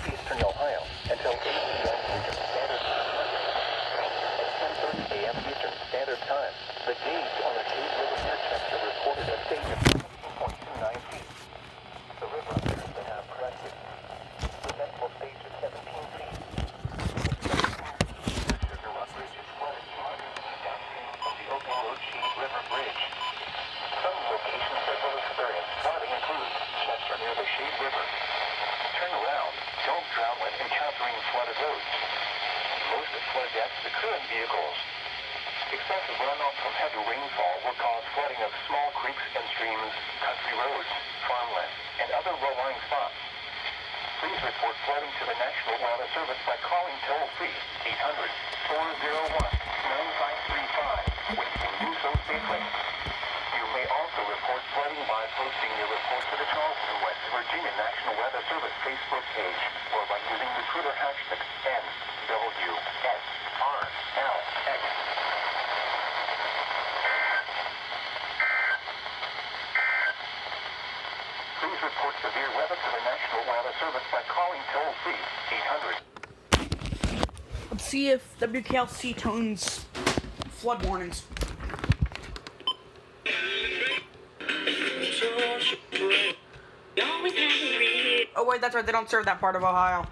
northeastern Ohio until 8 p.m. Eastern Standard Time. At 10:30 a.m. Eastern Standard Time, the gauge on the Shade River air temperature recorded a stage of 17.29 feet. The river appears to have crested. The decibel stage is 17 feet. The Sugar Rock Bridge is flooded 200 feet downstream from the Open Road Shade River Bridge. Some locations that will experience flooding include Chester near the Shade River. Turn around. Don't drown when encountering flooded roads. Most of flood deaths occur in vehicles. Excessive runoff from heavy rainfall will cause flooding of small creeks and streams, country roads, farmland, and other low-lying spots. Please report flooding to the National Weather Service by calling toll-free 800-401-9535 when you can do so safely. You may also report flooding by posting your report to the Charleston, West Virginia National Weather Service Facebook page or by using the Twitter hashtag NWSRLX. Please report severe weather to the National Weather Service by calling toll-free 800. Let's see if WKLC tones flood warnings. Oh wait, that's right, they don't serve that part of Ohio.